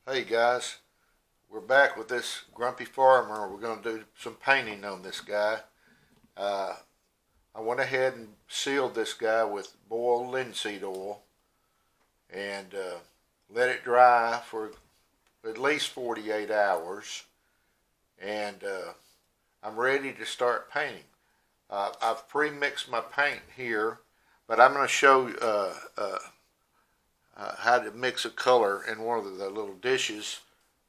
Hey guys, we're back with this grumpy farmer. We're going to do some painting on this guy. Uh, I went ahead and sealed this guy with boiled linseed oil and let it dry for at least 48 hours. And I'm ready to start painting. I've pre-mixed my paint here, but I'm going to show how to mix a color in one of the little dishes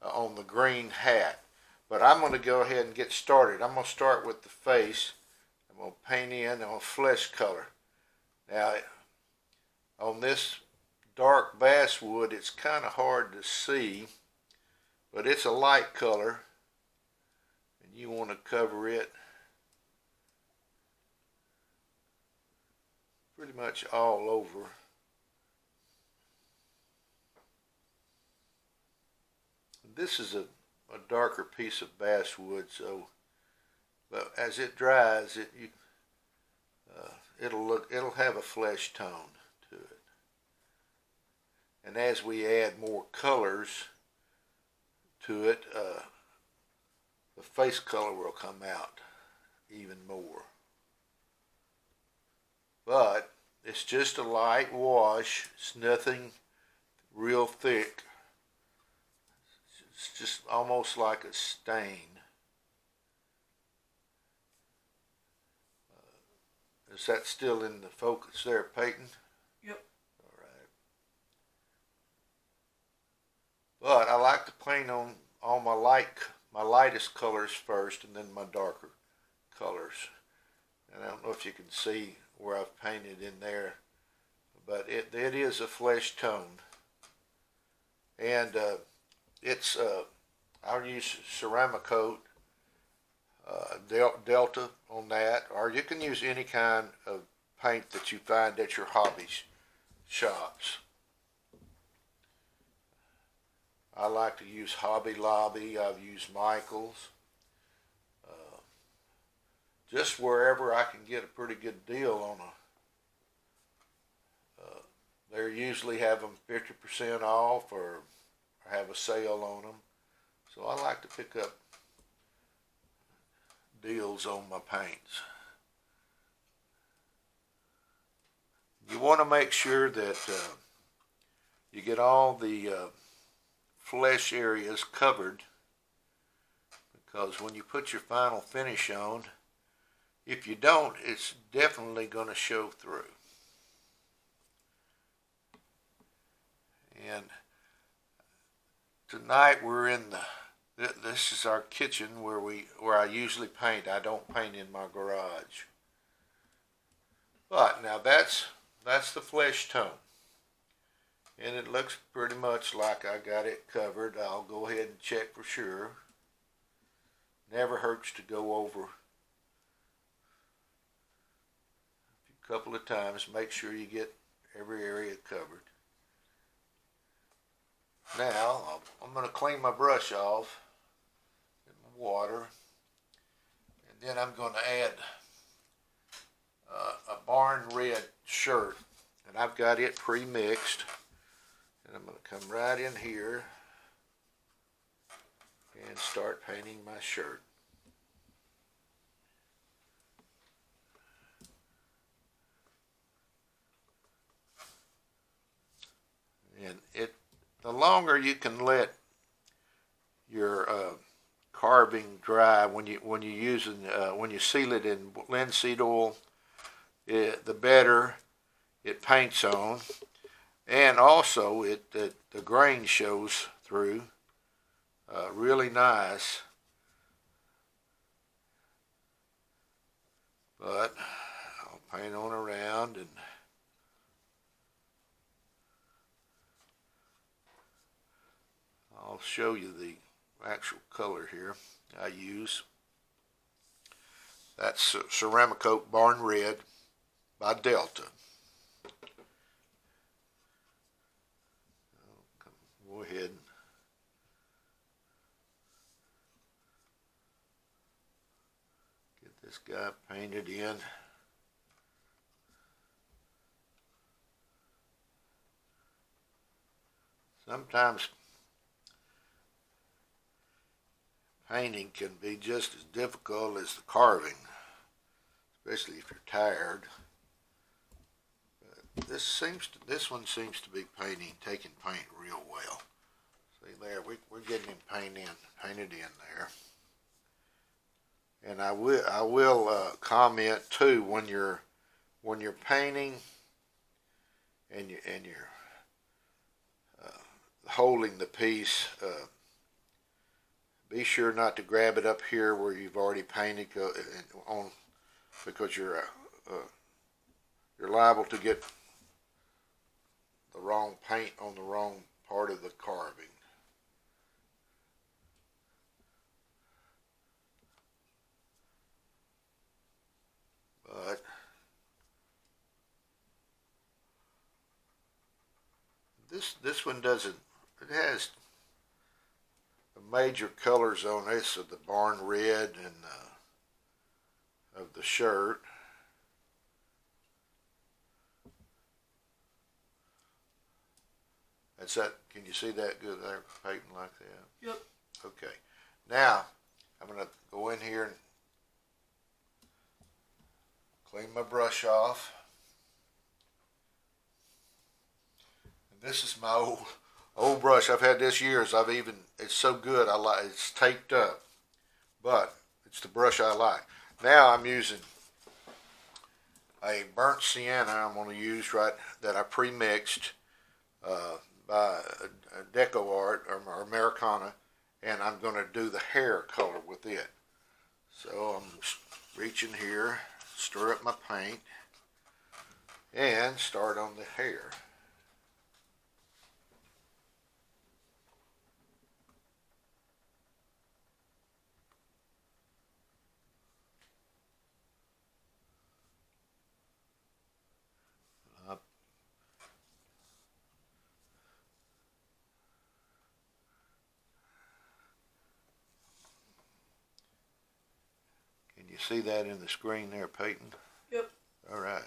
on the green hat. But I'm going to go ahead and get started. I'm going to start with the face. I'm going to paint in on flesh color. Now, on this dark basswood, it's kind of hard to see, but it's a light color, and you want to cover it pretty much all over. This is a darker piece of basswood, so but as it dries, it'll have a flesh tone to it. And as we add more colors to it, the face color will come out even more. But it's just a light wash. It's nothing real thick. It's just almost like a stain. Is that still in the focus there, Peyton? Yep. All right. But I like to paint on all my lightest colors first, and then my darker colors. And I don't know if you can see where I've painted in there, but it is a flesh tone. And it's I'll use ceramic coat, Delta on that, or you can use any kind of paint that you find at your hobby shops. I like to use Hobby Lobby. I've used Michael's. Uh, just wherever I can get a pretty good deal on they usually have them 50% off or have a sale on them. So I like to pick up deals on my paints. You want to make sure that you get all the flesh areas covered, because when you put your final finish on, if you don't, it's definitely going to show through. And tonight we're in this is our kitchen where I usually paint. I don't paint in my garage. But now that's the flesh tone. And it looks pretty much like I got it covered. I'll go ahead and check for sure. Never hurts to go over a couple of times. Make sure you get every area covered. Now, I'm going to clean my brush off with my water, and then I'm going to add a barn red shirt, and I've got it pre-mixed, and I'm going to come right in here and start painting my shirt. And the longer you can let your carving dry when you seal it in linseed oil, the better it paints on, and also the grain shows through really nice. But I'll paint on around and I'll show you the actual color here I use. That's Ceramic Coat Barn Red by Delta. Go ahead. Get this guy painted in. Sometimes painting can be just as difficult as the carving, especially if you're tired. But this one seems to be taking paint real well. See there, we're getting him painted in there. And I will comment too, when you're painting and you're holding the piece, be sure not to grab it up here where you've already painted on, because you're liable to get the wrong paint on the wrong part of the carving. But this one doesn't. It has the major colors on this of the barn red and of the shirt. That's that. Can you see that good there, painting like that? Yep. Okay. Now I'm going to go in here and clean my brush off. And this is my old brush. I've had this years. It's so good. It's taped up, but it's the brush I like. Now I'm using a burnt sienna. I'm going to use that I pre-mixed by Deco Art or Americana, and I'm going to do the hair color with it. So I'm reaching here, stir up my paint, and start on the hair. Can you see that in the screen there, Peyton? Yep. All right.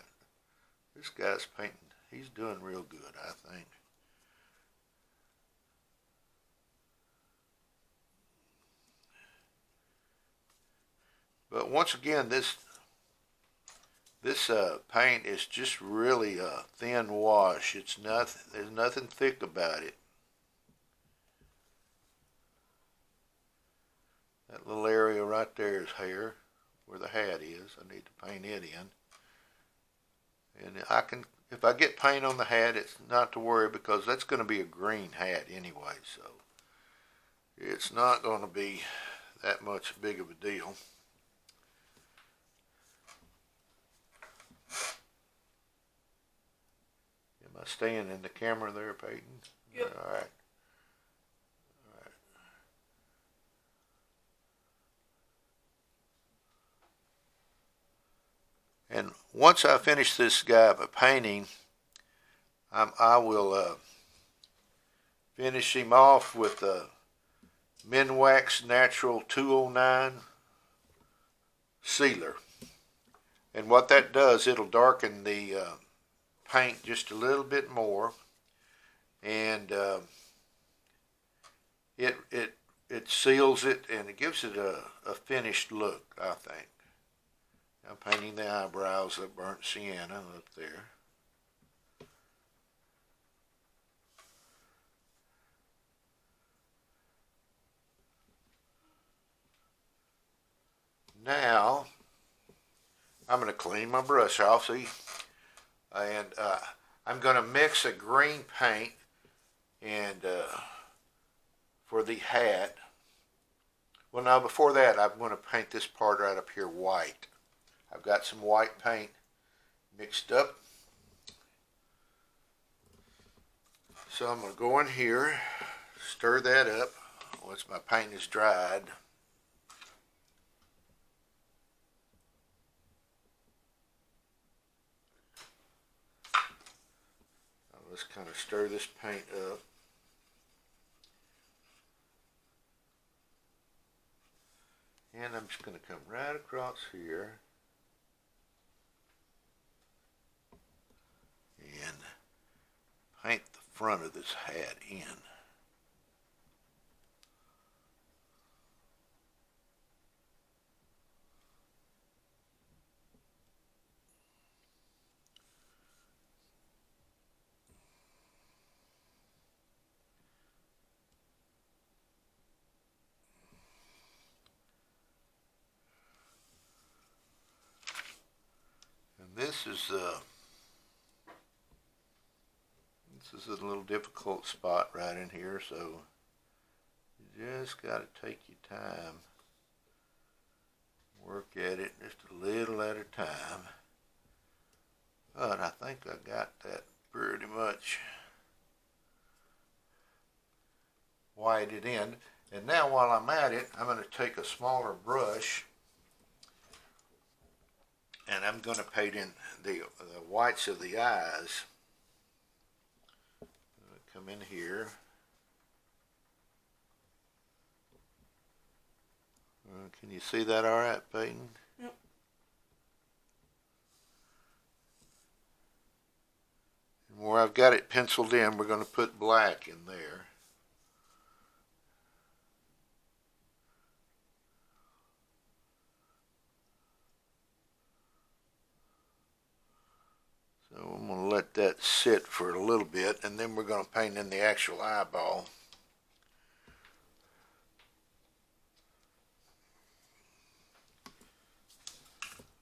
This guy's painting. He's doing real good, I think. But once again, this paint is just really a thin wash. There's nothing thick about it. That little area right there is hair, where the hat is. I need to paint it in. And if I get paint on the hat, it's not to worry, because that's going to be a green hat anyway, so it's not going to be that much big of a deal. Am I staying in the camera there, Peyton? Yep. All right. And once I finish this guy painting, I will finish him off with the Minwax Natural 209 sealer. And what that does, it'll darken the paint just a little bit more, and it seals it, and it gives it a finished look, I think. I'm painting the eyebrows of burnt sienna up there. Now, I'm going to clean my brush off, see? And I'm going to mix a green paint and for the hat. Well, now before that, I'm going to paint this part right up here white. I've got some white paint mixed up. So I'm going to go in here, stir that up once my paint is dried. Let's kind of stir this paint up. And I'm just going to come right across here and paint the front of this hat in. this is a little difficult spot right in here, so you just got to take your time, work at it just a little at a time. But I think I got that pretty much whited in. And now while I'm at it, I'm going to take a smaller brush and I'm going to paint in the whites of the eyes. Come in here. Can you see that all right, Peyton? Yep. And where I've got it penciled in, we're going to put black in there. So I'm going to let that sit for a little bit, and then we're going to paint in the actual eyeball.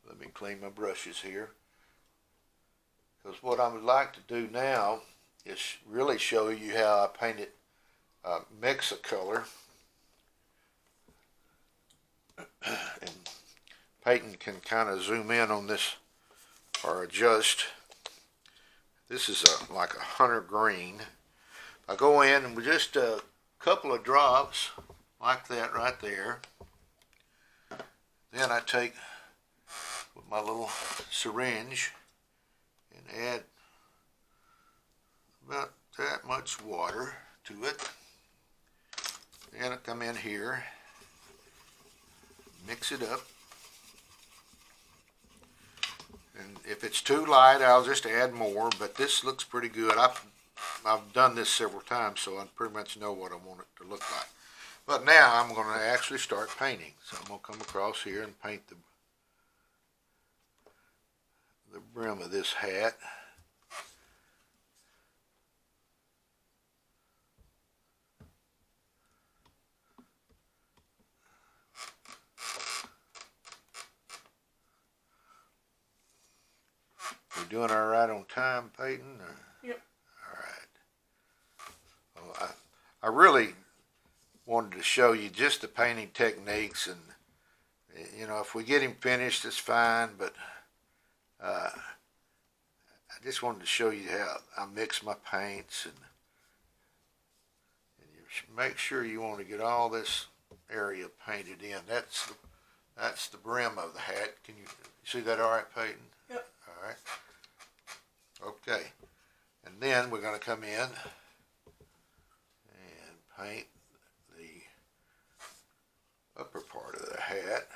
Let me clean my brushes here. Because what I would like to do now is really show you how I painted mix a color. And Peyton can kind of zoom in on this or adjust. This is like a hunter green. I go in and with just a couple of drops like that right there. Then I take with my little syringe and add about that much water to it. Then I come in here, mix it up. And if it's too light, I'll just add more, but this looks pretty good. I've done this several times, so I pretty much know what I want it to look like. But now I'm going to actually start painting. So I'm going to come across here and paint the brim of this hat. We doing all right on time, Peyton? Yep. All right. Well, I really wanted to show you just the painting techniques, and you know, if we get him finished, it's fine. But I just wanted to show you how I mix my paints, and you make sure you want to get all this area painted in. That's the brim of the hat. Can you see that all right, Peyton? Yep. All right. Okay. And then we're going to come in and paint the upper part of the hat.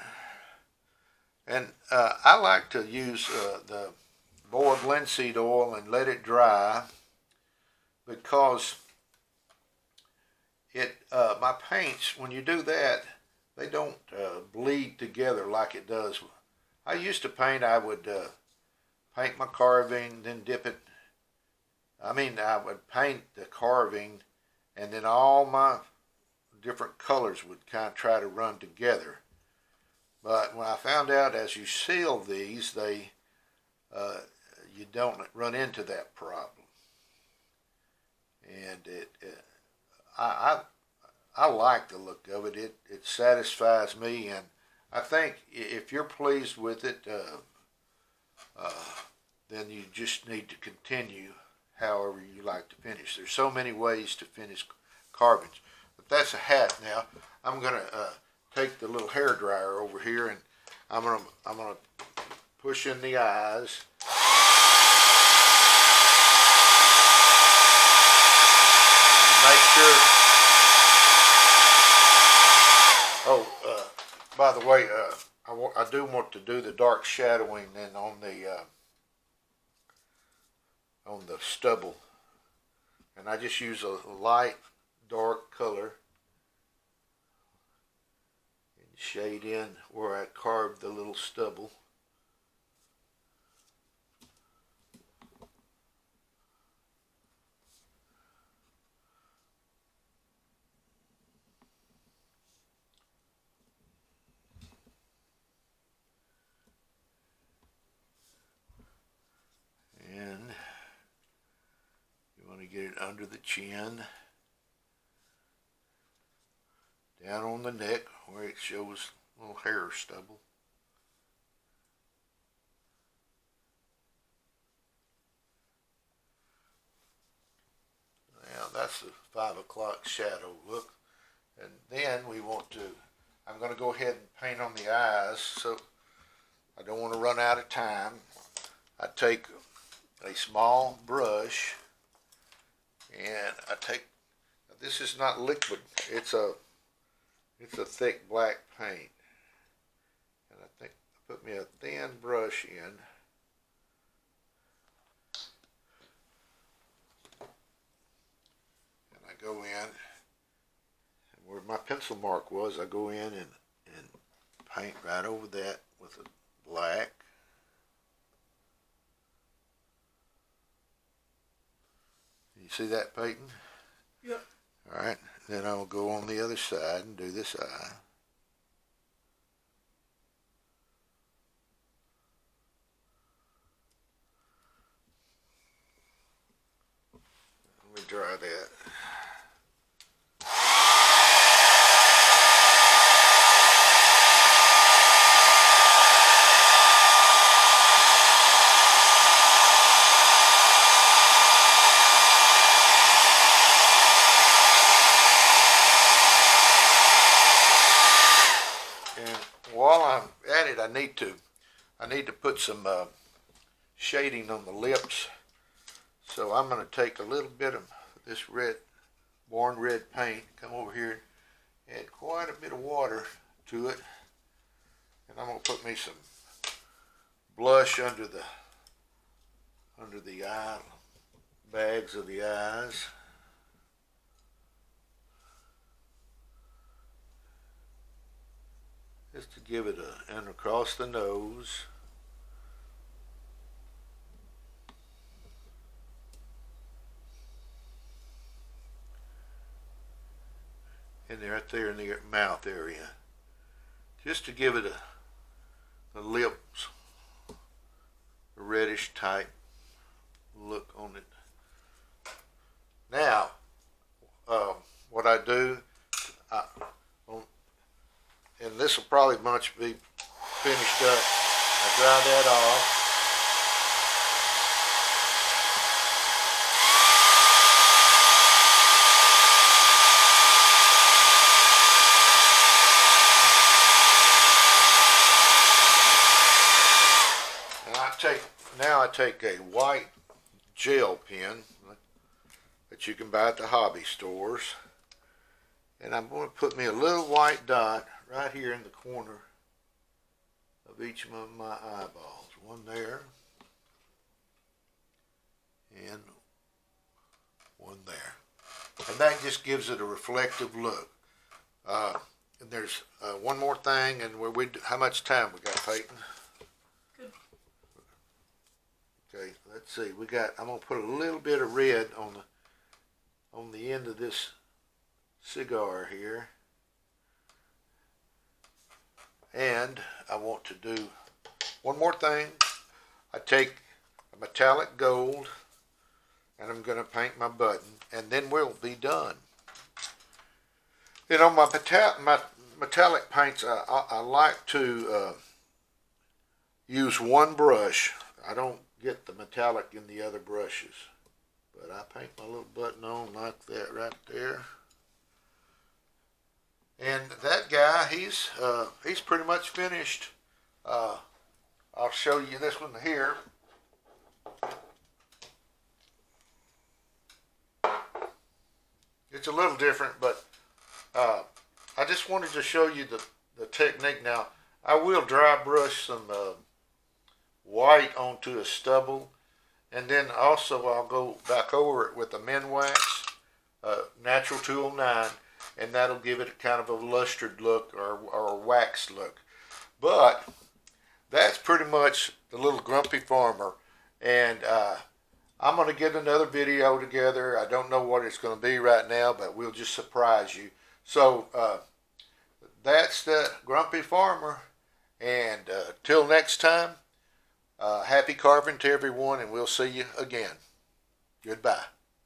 And I like to use the boiled linseed oil and let it dry, because my paints, when you do that, they don't bleed together like it does. I used to paint, I would paint my carving, then dip it. I would paint the carving, and then all my different colors would kind of try to run together. But when I found out as you seal these, you don't run into that problem. And I like the look of it. It satisfies me, and I think if you're pleased with it, then you just need to continue however you like to finish. There's so many ways to finish carvings. But that's a hat now. I'm going to take the little hair dryer over here, and I'm gonna push in the eyes. Make sure. Oh, by the way, I do want to do the dark shadowing then on the stubble, and I just use a light dark color and shade in where I carved the little stubble. under the chin, down on the neck where it shows a little hair stubble. Now that's the 5 o'clock shadow look. And then we want to, I'm going to go ahead and paint on the eyes, so I don't want to run out of time. I take a small brush and I take, this is not liquid, it's a thick black paint. And I think I put me a thin brush in. And I go in, and where my pencil mark was, I go in and paint right over that with a black. You see that painting? Yep. Alright, then I'll go on the other side and do this eye. Let me dry that. While I'm at it, I need to put some shading on the lips. So I'm going to take a little bit of this red, Born Red paint, come over here and add quite a bit of water to it. And I'm going to put me some blush under the eye bags of the eyes. Just to give it and across the nose. And right there in the mouth area. Just to give it the lips, a reddish type look on it. Now, what I do, and this will probably much be finished up. I dry that off. And I take a white gel pen that you can buy at the hobby stores. And I'm going to put me a little white dot right here in the corner of each of my eyeballs. One there, and one there. And that just gives it a reflective look. And there's one more thing, and how much time we got, Peyton? Good. Okay, let's see. I'm going to put a little bit of red on the end of this cigar here. And I want to do one more thing. I take a metallic gold and I'm going to paint my button, and then we'll be done. You know, my metallic paints, I like to use one brush. I don't get the metallic in the other brushes, but I paint my little button on like that right there. And that guy, he's pretty much finished. I'll show you this one here. It's a little different, but I just wanted to show you the technique. Now, I will dry brush some white onto a stubble, and then also I'll go back over it with a Minwax Natural 209, and that'll give it a kind of a lustered look or a wax look. But that's pretty much the little grumpy farmer, and I'm going to get another video together. I don't know what it's going to be right now, but we'll just surprise you. So that's the grumpy farmer, and till next time, happy carving to everyone, and we'll see you again. Goodbye.